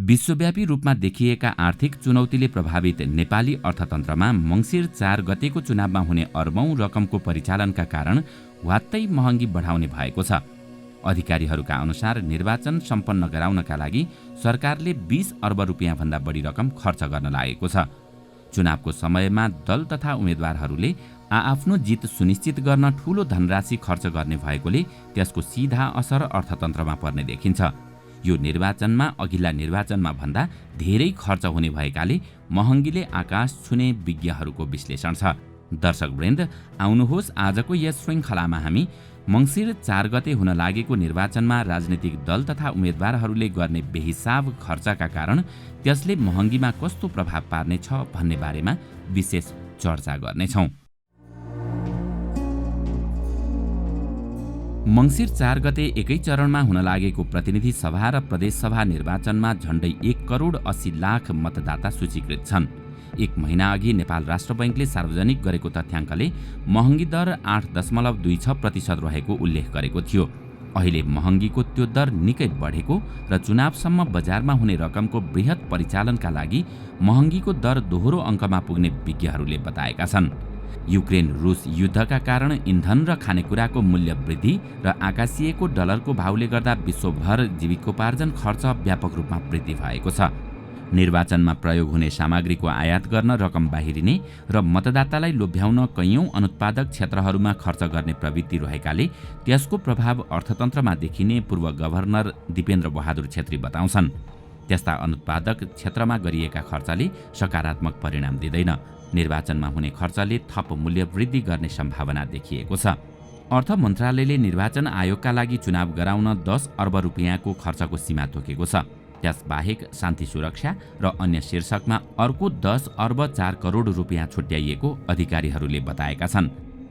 विश्वव्यापी रूपमा देखिएका आर्थिक चुनौतीले प्रभावित नेपाली अर्थतन्त्रमा मङ्सिर 4 गतेको चुनावमा हुने अर्बौं रकमको परिचालनका कारण वात्तै महँगी बढाउने भएको छ। अधिकारीहरूका अनुसार निर्वाचन सम्पन्न गराउनका लागि सरकारले 20 अर्ब रुपियाँभन्दा बढी रकम खर्च गर्न लागेको छ। चुनावको समयमा दल तथा उम्मेद्वारहरूले आआफ्नो जित सुनिश्चित गर्न ठूलो धनराशि खर्च गर्ने भएकोले त्यसको सीधा असर अर्थतन्त्रमा पर्ने देखिन्छ। यो निर्वाचनमा अघिल्ला निर्वाचनमा भन्दा धेरै खर्च हुने भएकाले महँगीले आकाश छुने विज्ञहरूको विश्लेषण छ। दर्शकवृन्द, आउनुहोस् आजको यस श्रृङ्खलामा हामी मङ्सिर 4 गते हुन लागेको निर्वाचनमा राजनीतिक दल तथा उम्मेद्वारहरूले गर्ने बेहिसाब खर्चका कारण त्यसले महँगीमा कस्तो प्रभाव पार्नेछ भन्ने बारेमा विशेष चर्चा गर्नेछौँ। मङ्सिर 4 गते एकै चरणमा हुन लागेको प्रतिनिधि सभा र प्रदेश सभा निर्वाचनमा झण्डै 1 करोड 80 लाख मतदाता सूचीकृत छन्। एक महिना अघि नेपाल राष्ट्र बैंकले सार्वजनिक गरेको तथ्याङ्कले महँगी दर 8.26% रहेको उल्लेख गरेको थियो। अहिले महँगीको त्यो दर निकै बढेको र चुनावसम्म बजारमा हुने रकमको बृहत परिचालनका लागि महँगीको दर दोहोरो अङ्कमा पुग्ने विज्ञहरूले बताएका छन्। युक्रेन रुस युद्धका कारण इन्धन र खानेकुराको मूल्य वृद्धि र आकाशिएको डलरको भावले गर्दा विश्वभर जीविकोपार्जन खर्च व्यापक रूपमा वृद्धि भएको छ। निर्वाचनमा प्रयोग हुने सामग्रीको आयात गर्न रकम बाहिरिने र मतदातालाई लोभ्याउन कैयौं अनुत्पादक क्षेत्रहरूमा खर्च गर्ने प्रवृत्ति रहेकाले त्यसको प्रभाव अर्थतन्त्रमा देखिने पूर्व गभर्नर दिपेन्द्र बहादुर छेत्री बताउँछन्। त्यस्ता अनुत्पादक क्षेत्रमा गरिएका खर्चले सकारात्मक परिणाम दिँदैन। निर्वाचनमा हुने खर्चले थप मूल्य वृद्धि गर्ने सम्भावना देखिएको छ। अर्थ मन्त्रालयले निर्वाचन आयोगका लागि चुनाव गराउन 10 अर्ब रुपियाँको खर्चको सीमा तोकेको छ। त्यसबाहेक शान्ति सुरक्षा र अन्य शीर्षकमा अर्को 10 अर्ब 4 करोड रुपियाँ छुट्याइएको अधिकारीहरूले बताएका छन्।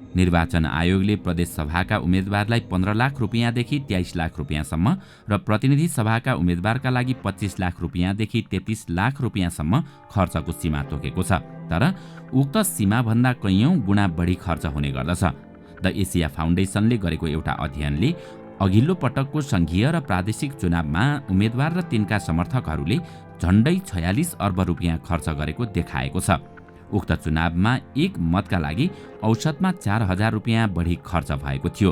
निर्वाचन आयोगले प्रदेश सभाका उम्मेद्वारलाई 15 लाख रुपियाँदेखि 23 लाख रुपियाँसम्म र प्रतिनिधि सभाका उम्मेद्वारका लागि 25 लाख रुपियाँदेखि 33 लाख रुपियाँसम्म खर्चको सीमा तोकेको छ। तर उक्त सीमाभन्दा कैयौं गुणा बढी खर्च हुने गर्दछ। द एसिया फाउन्डेसनले गरेको एउटा अध्ययनले अघिल्लो पटकको संघीय र प्रादेशिक चुनावमा उम्मेद्वार र तिनका समर्थकहरूले झण्डै 46 अर्ब रुपियाँ खर्च गरेको देखाएको छ। उक्त चुनावमा एक मतका लागि औसतमा 4000 रुपियाँ बढी खर्च भएको थियो।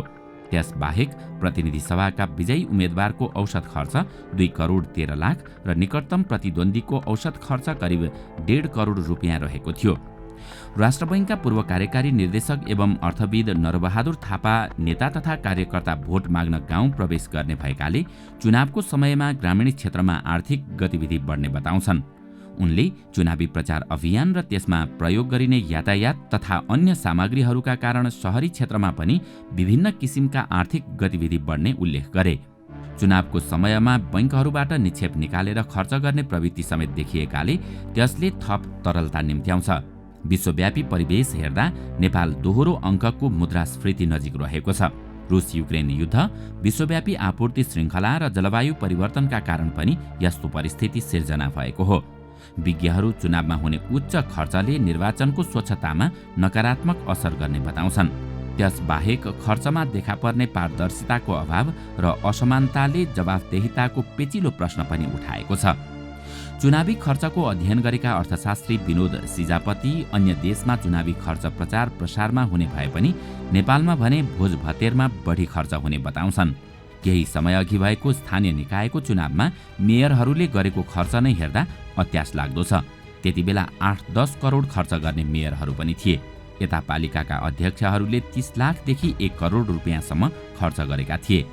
त्यसबाहेक प्रतिनिधि सभाका विजयी उम्मेद्वारको औसत खर्च 2 करोड 13 लाख र निकटतम प्रतिद्वन्द्वीको औसत खर्च करिब 1.5 करोड रुपियाँ रहेको थियो। राष्ट्र बैंकका पूर्व कार्यकारी निर्देशक एवं अर्थविद नरबहादुर थापा नेता तथा कार्यकर्ता भोट माग्न गाउँ प्रवेश गर्ने भएकाले चुनावको समयमा ग्रामीण क्षेत्रमा आर्थिक गतिविधि बढ्ने बताउँछन्। उनले चुनावी प्रचार अभियान र त्यसमा प्रयोग गरिने यातायात तथा अन्य सामग्रीहरूका कारण शहरी क्षेत्रमा पनि विभिन्न किसिमका आर्थिक गतिविधि बढ्ने उल्लेख गरे। चुनावको समयमा बैंकहरूबाट निक्षेप निकालेर खर्च गर्ने प्रवृत्ति समेत देखिएकाले त्यसले थप तरलता निम्त्याउँछ। विश्वव्यापी परिवेश हेर्दा नेपाल दोहोरो अङ्कको मुद्रास्फीति नजिक रहेको छ। रुस युक्रेन युद्ध, विश्वव्यापी आपूर्ति श्रृङ्खला र जलवायु परिवर्तनका कारण पनि यस्तो परिस्थिति सिर्जना भएको हो। विज्ञहरू चुनावमा हुने उच्च खर्चले निर्वाचनको स्वच्छतामा नकारात्मक असर गर्ने बताउँछन्। त्यसबाहेक खर्चमा देखा पर्ने पारदर्शिताको अभाव र असमानताले जवाफदेहिताको पेचिलो प्रश्न पनि उठाएको छ। चुनावी खर्चको अध्ययन गरेका अर्थशास्त्री विनोद सिजापति अन्य देशमा चुनावी खर्च प्रचार प्रसारमा हुने भए पनि नेपालमा भने भोज भतेरमा बढी खर्च हुने बताउँछन्। केही समय अघि भएको स्थानीय निकायको चुनावमा मेयरहरूले गरेको खर्च नै हेर्दा अत्यास लाग्दो छ। त्यति बेला 8-10 करोड खर्च गर्ने मेयरहरू पनि थिए। यता पालिकाका अध्यक्षहरूले 30 लाखदेखि 1 करोड रुपियाँसम्म खर्च गरेका थिए।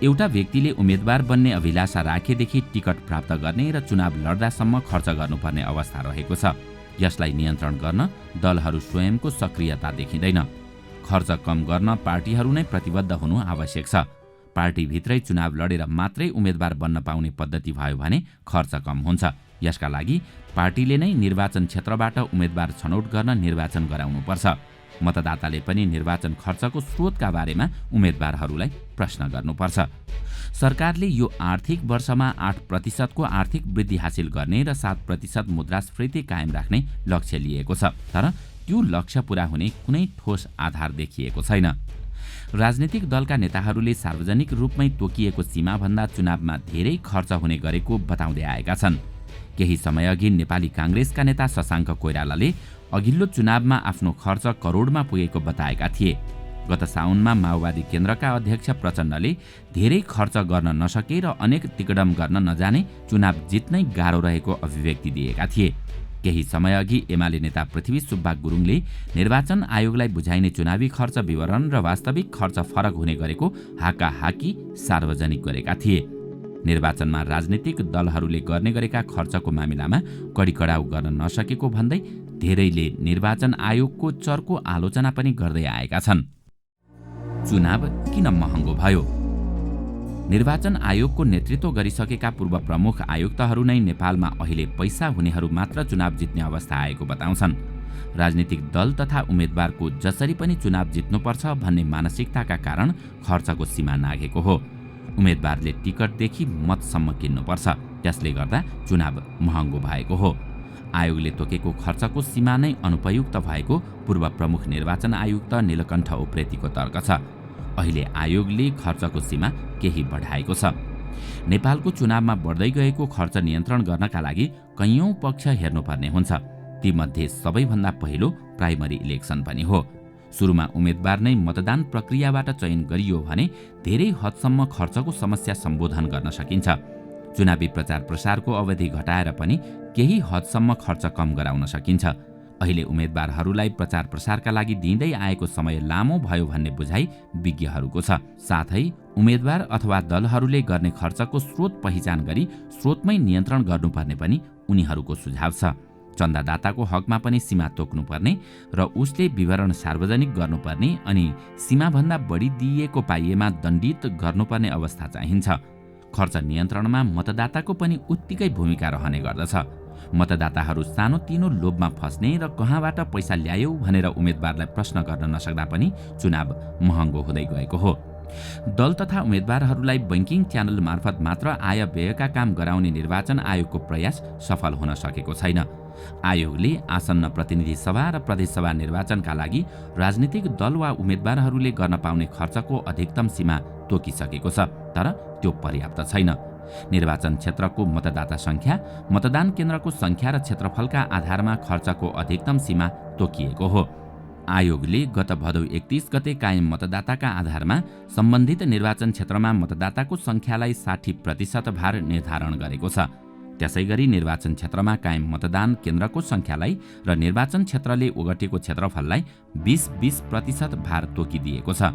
एउटा व्यक्तिले उम्मेद्वार बन्ने अभिलाषा राखेदेखि टिकट प्राप्त गर्ने र चुनाव लड्दासम्म खर्च गर्नुपर्ने अवस्था रहेको छ। यसलाई नियन्त्रण गर्न दलहरू स्वयंको सक्रियता देखिँदैन। खर्च कम गर्न पार्टीहरू नै प्रतिबद्ध हुनु आवश्यक छ। पार्टीभित्रै चुनाव लडेर मात्रै उम्मेद्वार बन्न पाउने पद्धति भयो भने खर्च कम हुन्छ। यसका लागि पार्टीले नै निर्वाचन क्षेत्रबाट उम्मेद्वार छनौट गर्न निर्वाचन गराउनुपर्छ। मतदाताले पनि निर्वाचन खर्चको स्रोतका बारेमा उम्मेद्वारहरूलाई प्रश्न गर्नुपर्छ। सरकारले यो आर्थिक वर्षमा 8% को आर्थिक वृद्धि हासिल गर्ने र 7% मुद्रास्फीति कायम राख्ने लक्ष्य लिएको छ। तर त्यो लक्ष्य पूरा हुने कुनै ठोस आधार देखिएको छैन। राजनीतिक दलका नेताहरूले सार्वजनिक रूपमै तोकिएको सीमाभन्दा चुनावमा धेरै खर्च हुने गरेको बताउँदै आएका छन्। केही समयअघि नेपाली काङ्ग्रेसका नेता शशाङ्क कोइरालाले अघिल्लो चुनावमा आफ्नो खर्च करोडमा पुगेको बताएका थिए। गत साउनमा माओवादी केन्द्रका अध्यक्ष प्रचण्डले धेरै खर्च गर्न नसके र अनेक तिकडम गर्न नजाने चुनाव जित्नै गाह्रो रहेको अभिव्यक्ति दिएका थिए। केही समयअघि एमाले नेता पृथ्वी सुब्बा गुरुङले निर्वाचन आयोगलाई बुझाइने चुनावी खर्च विवरण र वास्तविक खर्च फरक हुने गरेको हाकाहाकी सार्वजनिक गरेका थिए। निर्वाचनमा राजनीतिक दलहरूले गर्ने गरेका खर्चको मामिलामा कडिकडाउ गर्न नसकेको भन्दै धेरैले निर्वाचन आयोगको चर्को आलोचना पनि गर्दै आएका छन्। चुनाव किन महँगो भयो? निर्वाचन आयोगको नेतृत्व गरिसकेका पूर्व प्रमुख आयुक्तहरू नै नेपालमा अहिले पैसा हुनेहरू मात्र चुनाव जित्ने अवस्था आएको बताउँछन्। राजनीतिक दल तथा उम्मेद्वारको जसरी पनि चुनाव जित्नुपर्छ भन्ने मानसिकताका कारण खर्चको सीमा नाघेको हो। उम्मेद्वारले टिकटदेखि मतसम्म किन्नुपर्छ, त्यसले गर्दा चुनाव महँगो भएको हो। आयोगले तोकेको खर्चको सीमा नै अनुपयुक्त भएको पूर्व प्रमुख निर्वाचन आयुक्त नीलकण्ठ उप्रेतीको तर्क छ। अहिले आयोगले खर्चको सीमा केही बढाएको छ। नेपालको चुनावमा बढ्दै गएको खर्च नियन्त्रण गर्नका लागि कैयौं पक्ष हेर्नुपर्ने हुन्छ। तीमध्ये सबैभन्दा पहिलो प्राइमरी इलेक्सन पनि हो। सुरुमा उम्मेद्वार नै मतदान प्रक्रियाबाट चयन गरियो भने धेरै हदसम्म खर्चको समस्या सम्बोधन गर्न सकिन्छ। चुनावी प्रचार प्रसारको अवधि घटाएर पनि केही हदसम्म खर्च कम गराउन सकिन्छ। अहिले उम्मेद्वारहरूलाई प्रचार प्रसारका लागि दिँदै आएको समय लामो भयो भन्ने बुझाइ विज्ञहरूको छ। साथै उम्मेद्वार अथवा दलहरूले गर्ने खर्चको स्रोत पहिचान गरी स्रोतमै नियन्त्रण गर्नुपर्ने पनि उनीहरूको सुझाव छ। चन्दादाताको हकमा पनि सीमा तोक्नुपर्ने र उसले विवरण सार्वजनिक गर्नुपर्ने अनि सीमाभन्दा बढी दिइएको पाइएमा दण्डित गर्नुपर्ने अवस्था चाहिन्छ। खर्च नियन्त्रणमा मतदाताको पनि उत्तिकै भूमिका रहने गर्दछ। मतदाताहरू सानोतिनो लोभमा फस्ने र कहाँबाट पैसा ल्यायौ भनेर उम्मेद्वारलाई प्रश्न गर्न नसक्दा पनि चुनाव महँगो हुँदै गएको हो। दल तथा उम्मेद्वारहरूलाई बैंकिङ च्यानल मार्फत मात्र आय व्ययका काम गराउने निर्वाचन आयोगको प्रयास सफल हुन सकेको छैन। आयोगले आसन्न प्रतिनिधि सभा र प्रदेशसभा निर्वाचनका लागि राजनीतिक दल वा उम्मेद्वारहरूले गर्न पाउने खर्चको अधिकतम सीमा तोकिसकेको छ, तर त्यो पर्याप्त छैन। निर्वाचन क्षेत्रको मतदाता संख्या, मतदान केन्द्रको संख्या र क्षेत्रफलका आधारमा खर्चको अधिकतम सीमा तोकिएको हो। आयोगले गत भदौ 31 गते कायम मतदाताका आधारमा सम्बन्धित निर्वाचन क्षेत्रमा मतदाताको संख्यालाई 60% भार निर्धारण गरेको छ। त्यसैगरी निर्वाचन क्षेत्रमा कायम मतदान केन्द्रको संख्यालाई र निर्वाचन क्षेत्रले ओगटेको क्षेत्रफललाई 20% भार तोकिदिएको छ।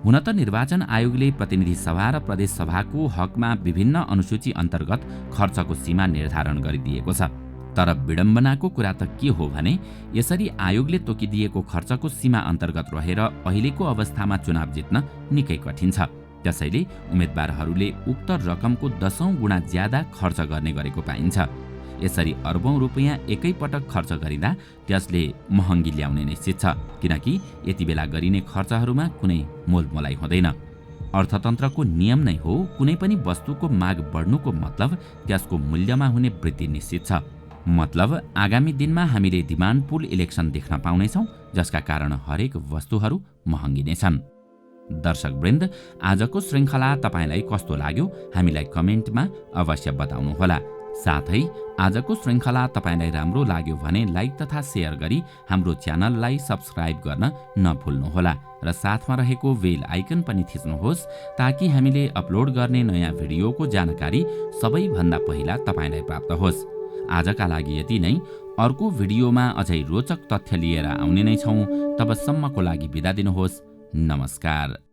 हुन त निर्वाचन आयोगले प्रतिनिधि सभा र प्रदेश सभाको हकमा विभिन्न अनुसूची अन्तर्गत खर्चको सीमा निर्धारण गरिदिएको छ। तर विडम्बनाको कुरा त के हो भने यसरी आयोगले तोकिदिएको खर्चको सीमा अन्तर्गत रहेर अहिलेको अवस्थामा चुनाव जित्न निकै कठिन छ। त्यसैले उम्मेद्वारहरूले उक्त रकमको 10औं गुणा ज्यादा खर्च गर्ने गरेको पाइन्छ। यसरी अर्बौं रुपैयाँ एकैपटक खर्च गरिँदा त्यसले महँगी ल्याउने निश्चित छ, किनकि यति बेला गरिने खर्चहरूमा कुनै मोलमोलाई हुँदैन। अर्थतन्त्रको नियम नै हो कुनै पनि वस्तुको माग बढ्नुको मतलब त्यसको मूल्यमा हुने वृद्धि निश्चित छ। मतलब आगामी दिनमा हामीले डिमान्ड पुल इलेक्सन देख्न पाउनेछौँ, जसका कारण हरेक वस्तुहरू महँगिनेछन्। दर्शकवृन्द, आजको श्रृङ्खला तपाईलाई कस्तो लाग्यो हामीलाई कमेन्टमा अवश्य बताउनुहोला। साथै आजको श्रृङ्खला तपाईलाई राम्रो लाग्यो भने लाइक तथा सेयर गरी हाम्रो च्यानललाई सब्स्क्राइब गर्न नभुल्नुहोला र साथमा रहेको बेल आइकन पनि थिच्नुहोस् ताकि हामीले अपलोड गर्ने नयाँ भिडियोको जानकारी सबैभन्दा पहिला तपाईलाई प्राप्त होस्। आजका लागि यति नै। अर्को भिडियोमा अझै रोचक तथ्य लिएर आउने नै छौँ। तबसम्मको लागि बिदा दिनुहोस्। नमस्कार।